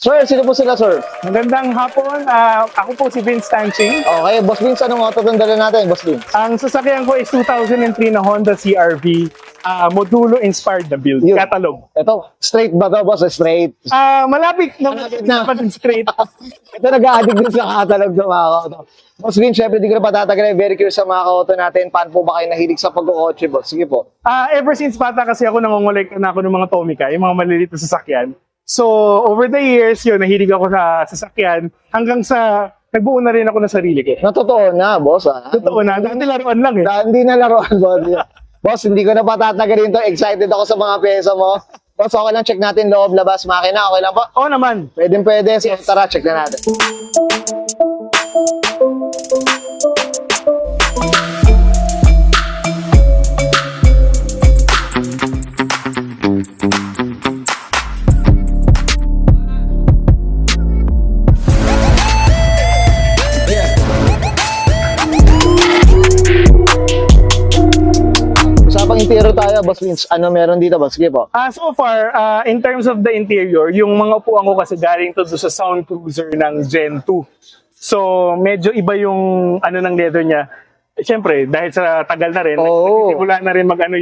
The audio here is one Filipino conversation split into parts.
Sir, sino po sila, sir? Magandang hapon. Ako po si Vince Tanching. Okay, Boss Vince, anong auto itong dala natin, Boss Vince? Ang sasakyan ko is 2003 na Honda CR-V. Modulo-inspired na build. Yun. Catalog. Ito, straight ba ito, Boss? Straight. Malapit na. Malapit na. Dapat straight. Ito, nag-a-addict din sa catalog ng mga auto. Boss Vince, syempre, di ko na patatagal. Very curious sa mga auto natin. Paano po ba kayo nahilig sa pag-o-kotse, Boss? Sige po. Ever since bata kasi ako nangongolekta na ako ng mga Tomica, yung mga maliliit na sasakyan. So, over the years, yun, nahilig ako sa sasakyan hanggang sa nagbuo na rin ako ng sarili ko. Na totoo na, Boss, ha? Totoo na, dati laruan lang eh. Hindi na laruan, Boss. Boss, hindi ko na patatagalin to. Excited ako sa mga pyesa mo. Boss, okay lang, check natin loob, labas, makina. Okay lang po? Oo naman. Pwede. So, tara, check na natin. Usapang interior tayo, Boss Vince. Ano meron dito, Boss? Sige po. So far, in terms of the interior, yung mga upuan ko kasi galing to sa Sound Cruiser ng Gen 2. So, medyo iba yung ano ng leather niya. Siyempre, dahil sa tagal na rin, nagsimula na rin mag-ano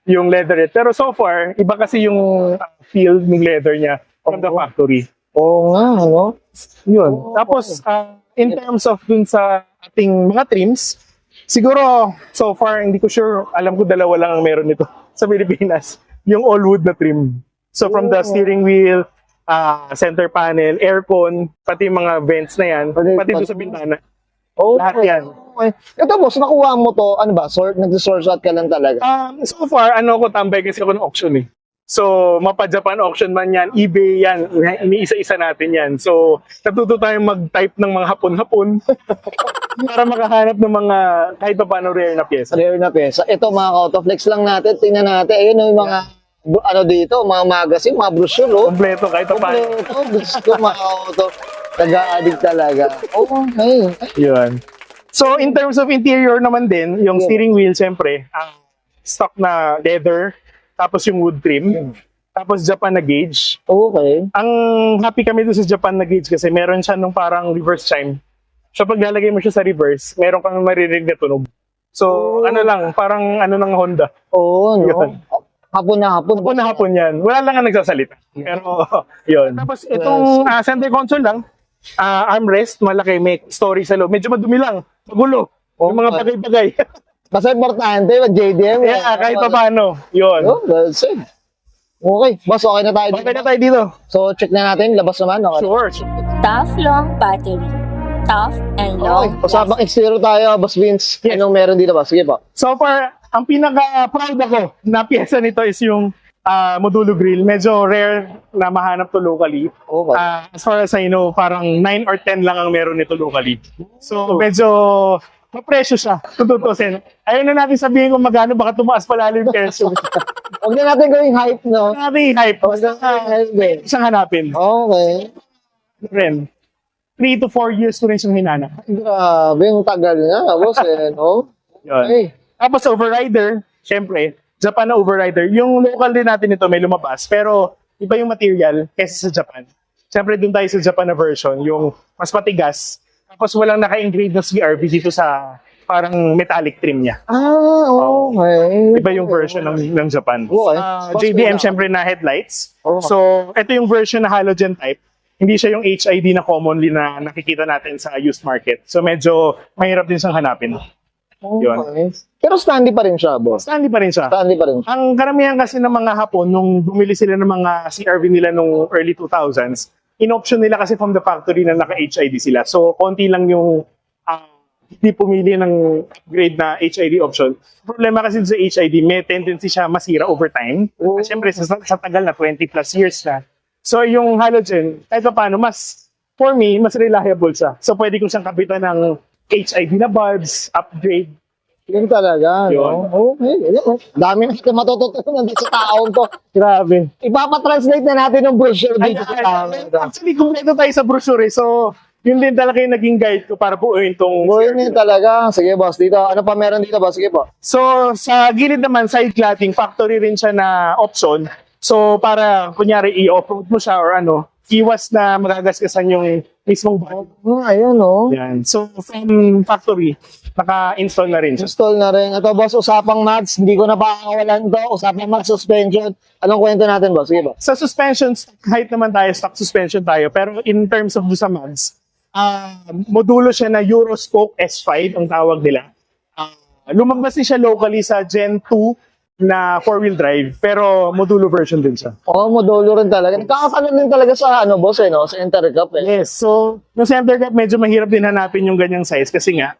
yung leatherette. Pero so far, iba kasi yung feel ng leather niya from the factory. Oo nga, ano? Yun. Tapos, in terms of dun sa ating mga trims, siguro, so far, hindi ko sure, alam ko dalawa lang ang meron nito sa Pilipinas. Yung all wood na trim. So from the steering wheel, center panel, aircon, pati yung mga vents na yan, pati doon sa bintana. Lahat yan. Okay. Ito, Boss, nakuha mo to, ano ba, nag-source out ka lang talaga? So far, tambay kasi ako ng auction eh. So, mapa-Japan auction man yan, eBay yan, iniisa-isa natin yan. So, natuto tayong mag-type ng mga hapon-hapon para makahanap ng mga kahit pa paano rare na pyesa. Rare na pyesa. Ito, mga Autoflex lang natin. Tingnan natin. Ayun, yung mga, ano dito, mga magazine, mga brochure, oh. Kompleto kahit pa paano. Kompleto. Gusto ko, mga auto. Taga-addict talaga. Okay. Yun. So, in terms of interior naman din, yung steering wheel, siyempre, stock na leather, tapos yung wood trim, tapos Japan na gauge. Okay. Ang happy kami doon sa Japan na gauge kasi meron siya nung parang reverse chime. So pag lalagay mo siya sa reverse, meron kang maririnig na tunog. So ano lang, parang ano ng Honda. Oo, no? Yun. Hapon na hapon. Hapon na hapon yan. Wala lang ang nagsasalita. Pero yun. Tapos itong center console lang, armrest, malaki, may story sa loob. Medyo madumi lang, magulo. Yung mga bagay-bagay. Kasi importante, JDM. Yeah, kahit pa paano. Yun. Oh, that's it. Okay. Boss, okay na tayo dito. Okay na tayo dito. So, check na natin. Labas naman. Okay. Sure. Tough long battery. Tough and Okay. long. Usapang exterior tayo, Boss Vince. Yes. Anong meron dito ba? Sige po. So far, ang pinaka-proud ako na pyesa nito is yung modulo grill. Medyo rare na mahanap to locally. Okay. As far as I know, parang 9 or 10 lang ang meron nito locally. So medyo mapresyo siya. Tututusin. Ayun na natin sabihin kung magkano, baka tumaas pala yung presyo. Huwag na natin gawing hype, no? Natin hype. Huwag na natin hype. Isang hanapin. Okay. Ren. 3 to 4 years ko rin siyang hinanap. Grabe, yung tagal na, boss, eh, no? Yun. Okay. Tapos overrider, syempre, Japan na overrider. Yung local din natin ito may lumabas, pero iba yung material kaysa sa Japan. Syempre, dun tayo sa Japan na version, yung mas matigas. Tapos walang naka-engrave na CR-V dito sa parang metallic trim niya. Okay. Iba yung version ng Japan. Okay. JDM, syempre na headlights. Okay. So, ito yung version na halogen type. Hindi siya yung HID na commonly na nakikita natin sa used market. So, medyo mahirap din siyang hanapin. Yun. Okay. Pero standy pa rin siya, boss. Stanley pa rin siya. Standy pa rin. Ang karamihan kasi ng mga Hapon, nung bumili sila ng mga CR-V nila nung early 2000s, in-option nila kasi from the factory na naka-HID sila. So, konti lang yung hindi pumili ng upgrade na HID option. Problema kasi sa HID, may tendency siya masira over time. Siyempre, sa tagal na, 20 plus years na. So, yung halogen, kahit pa paano, for me, mas reliable siya. So, pwede ko siyang kapitan ng HID na bulbs, upgrade. Yun talaga, Yun. no? Okay. Dami na natin matututunan dito sa taong to. Grabe. Ipapatranslate na natin yung brochure dito sa taong to. Actually, kumpleto tayo sa brochure. So, yun din talaga yung naging guide ko para buuin tong Yun yun talaga. Sige, boss. Dito, ano pa meron dito, boss? Sige po. So, sa gilid naman, side cladding, factory rin siya na option. So, para, kunyari, i-off-road mo siya or ano, iwas na magagasgasan yung mismong body. Ayun, oh. Yan. So, from factory, naka-install na rin siya. Install na rin. Ito, boss, usapang mags. Hindi ko na pakakawalan to. Usapang mags suspension. Anong kwento natin, boss? Sige ba? Sa suspension, height naman tayo, stock suspension tayo. Pero in terms of sa mags, modulo siya na Euroscope S5, ang tawag nila. Lumabas din siya locally sa Gen 2 na 4-wheel drive, pero modulo version din siya. Oo, modulo rin talaga. Nakakapalan din talaga sa, boss, no? Sa Intercup, eh. Yes, so yung center cap medyo mahirap din hanapin yung ganyang size kasi nga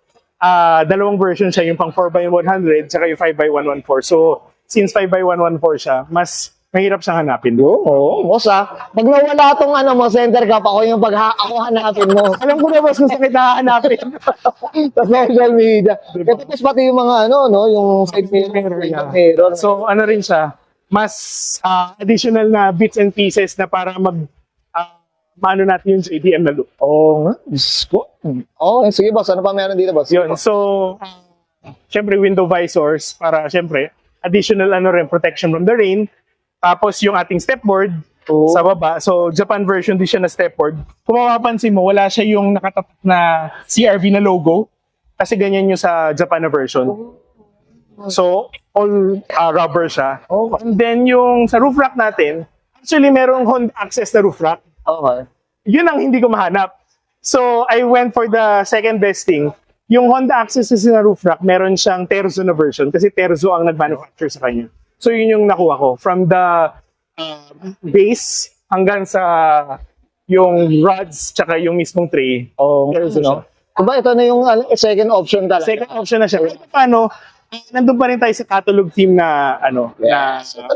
dalawang version siya, yung pang 4x100 tsaka yung 5x114. So since 5x114 siya, mas mahirap siyang hanapin. Oo, boss, pag nawala tong, mo, Center Cup, ako yung ako hanapin mo. Alam ko na boss kung saan kita hanapin. Sa social media. Ito, tapos pati yung mga, yung side mirror. Mirror. So ano rin siya, mas additional na bits and pieces na para maano natin yung JDM na look. Oo nga. Diyos ko. Oo, sige, boss. Ano pa meron dito, boss? Yun. So, syempre window visors para syempre additional protection from the rain. Tapos yung ating stepboard sa baba. So, Japan version din siya na stepboard. Kung mapapansin mo, wala siya yung nakatatak na CRV na logo. Kasi ganyan yung sa Japan na version. So, all rubber siya. And then yung sa roof rack natin, actually merong Honda Access na roof rack. Okay. Yun ang hindi ko mahanap. So, I went for the second best thing. Yung Honda Access na roof rack, meron siyang Terzo na version kasi Terzo ang nag-manufacture sa kanya. So, yun yung nakuha ko. From the base hanggang sa yung rods tsaka yung mismong tray. Terzo siya. Diba, ito na yung second option talaga. Second option na siya. Pero paano, nandun pa rin tayo sa catalog team na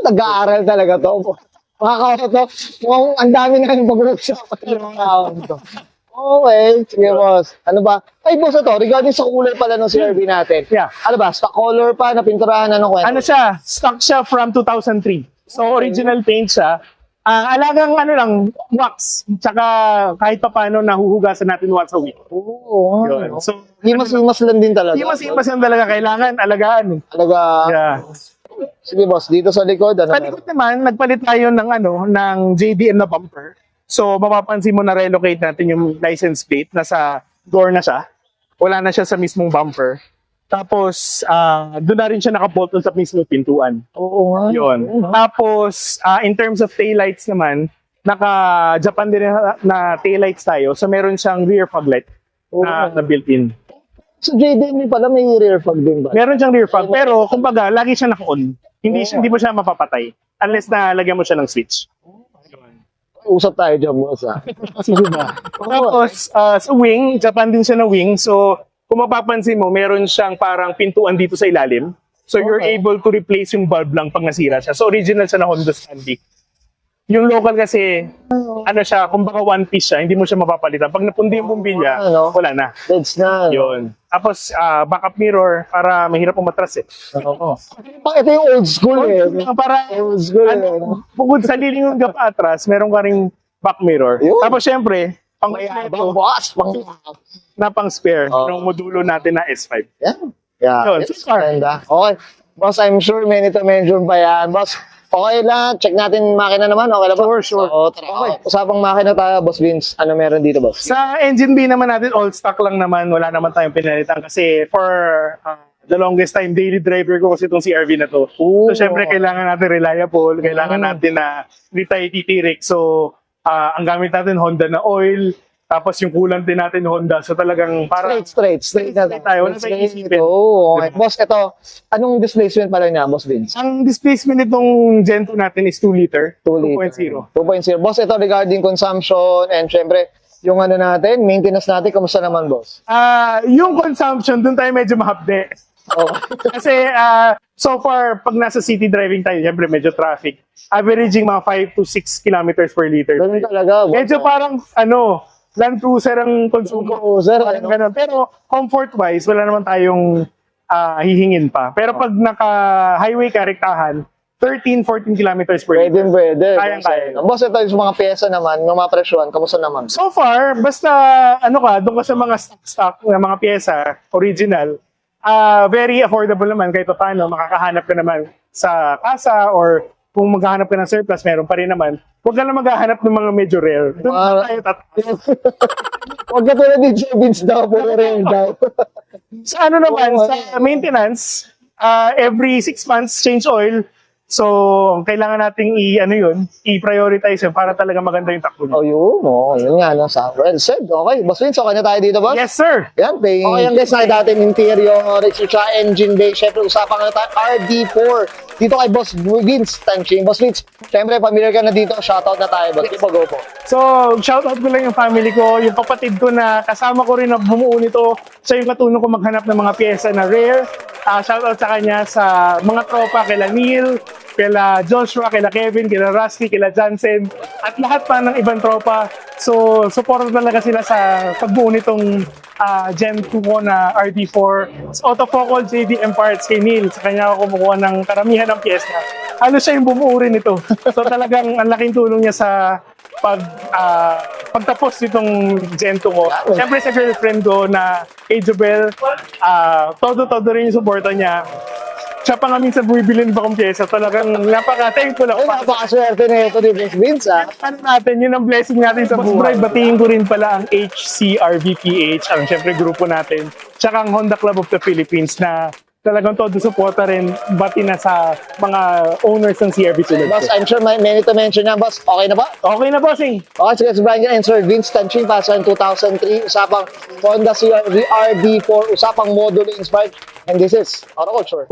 Nag-aaral talaga to. Makakawa to. Mukhang ang dami na yung pag-workshop. Okay, sige, boss. Ano ba? Ay, boss, ito, regarding sa kulay pala ng CRV natin. Yeah. Ano ba? Stock color pa, napinturahan, anong kwento? Ano siya? Stock siya from 2003. So, original paint siya. Alagang wax. Tsaka kahit pa paano nahuhugasan natin once a week. Oo. Yun. So, Himas-himas lang din talaga. himas-himas lang talaga kailangan alagaan. Talaga. Yeah. Sige, boss, dito sa likod, Sa likod naman, nagpalit tayo ng JDM na bumper. So, mapapansin mo na relocate natin yung license plate. Nasa door na siya. Wala na siya sa mismong bumper. Tapos, doon na rin siya nakabolt sa mismong pintuan. Oo nga. Yun. Tapos, in terms of taillights naman, naka-Japan din na taillights tayo. So, meron siyang rear fog light na built-in. So, JDM pala may rear fog din ba? Meron siyang rear fog, pero kumbaga, lagi siya naka-on. Hindi mo siya mapapatay unless na lagyan mo siya ng switch. Usap tayo dyan, boss, Sige ba? Tapos, sa wing, Japan din siya na wing. So, kung mapapansin mo, meron siyang parang pintuan dito sa ilalim. So, you're able to replace yung bulb lang pag nasira siya. So, original siya na Honda Stanley. Yung local kasi, siya, kumbaga one piece siya, hindi mo siya mapapalitan. Pag napundi yung bumbilya, wala na. Deads na. Yun. Tapos, backup mirror para mahirap umatras eh. Oo. Ito yung old school eh. Para, Old school eh. bukod sa lilingon ka pa atras, meron ka ring back mirror. Yun. Tapos, syempre, pang Mayabang, boss. na pang spare ng modulo natin na S5. Yan. Yeah. Yun, so far. Ganda. Okay. Boss, I'm sure may nito mention pa yan. Boss, okay lang. Check natin makina naman. Okay lang ba? Sure. Oo, tara. Okay. Usapang makina tayo, Boss Vince. Ano meron dito, boss? Sa engine bay naman natin, all stock lang naman. Wala naman tayong pinalitan kasi for the longest time, daily driver ko kasi itong CRV na to. Ooh. So, syempre, kailangan natin reliable. Kailangan natin na hindi tayo titirik. So, ang gamit natin, Honda na oil. Tapos yung coolant din natin, Honda. So, talagang para Straight na tayo. Wala tayong isipin. Oo, okay. Boss, ito, anong displacement pala niya, Boss Vince? Ang displacement nitong Gen 2 natin is 2 liter. 2.0. Boss, ito regarding consumption and syempre, yung natin, maintenance natin, kamusta naman, boss? Yung consumption, dun tayo medyo mahapde. Oh. Kasi so far, pag nasa city driving tayo, syempre medyo traffic. Averaging mga 5 to 6 kilometers per liter. Ganun talaga, boss. Medyo parang, Land Cruiser ang consumo. Sir, Ganun. Pero comfort-wise, wala naman tayong hihingin pa. Pero pag naka-highway ka, rektahan, 13-14 kilometers per liter. Pwede. Kayang-kaya. Boss, ito yung mga pyesa naman, ng mga presyon, kamusta naman? So far, basta doon ka sa mga stock na mga pyesa, original, very affordable naman kahit paano, makakahanap ka naman sa kasa or kung maghahanap ka ng surplus, meron pa rin naman. Huwag ka na maghahanap ng mga medyo rare. Doon Ah. tayo Huwag ka tulad din sa Vince daw, puro rin daw. Sa ano naman, sa maintenance, every 6 months, change oil. So, kailangan nating i-prioritize yun para talaga maganda yung takbo niya. Oh, yun nga, no, sa well said. Okay, Boss Vince, okay na tayo dito, boss? Yes, sir! Yan, okay, yung guys, nakita natin interior, tsaka engine bay. Siyempre, usapan nga tayo, RD4. Dito kay Boss Vince Tanching. Boss Vince, siyempre, familiar ka na dito. Shoutout na tayo, boss. Ipo, go po. So, shoutout ko lang yung family ko, yung kapatid ko na kasama ko rin na bumuo nito. Siya yung katulong ko maghanap ng mga pyesa na rare. Shoutout sa kanya sa mga tropa, kila Neil, kila Joshua, kila Kevin, kila Rusty, kila Jansen, at lahat pa ng ibang tropa. So, support talaga sila sa pagbuo nitong Gen 2 ko na RD4. Sa Autofocal JDM Parts kay Neil, sa kanya ako kumukuha ng karamihan ng pyesa. Halos siya yung bumuo rin ito. So talagang ang laking tulong niya sa pagtapos nitong Gen 2 ko. Siyempre sa girlfriend ko na kay Jobel, todo rin yung suporta niya. Siya pa nga minsan bumibilin pa kong pyesa. Talagang napaka-thankful ako. Ay, napakaswerte na ito ni Boss Vince, ha? Ano natin, yun ang blessing natin sa buhay. Batiin ko rin pala ang HCRVPH, ang syempre grupo natin. Tsaka ang Honda Club of the Philippines na talagang todo suporta rin bati na sa mga owners ng CRV tulad Boss, ko. I'm sure may many to mention na, boss. Okay na ba? Okay na, bossing. Okay, sige, si Brian and Sir Vince Tanching, para sa 2003, usapang Honda CR-V RD4, usapang modulo inspired. And this is Auto Culture.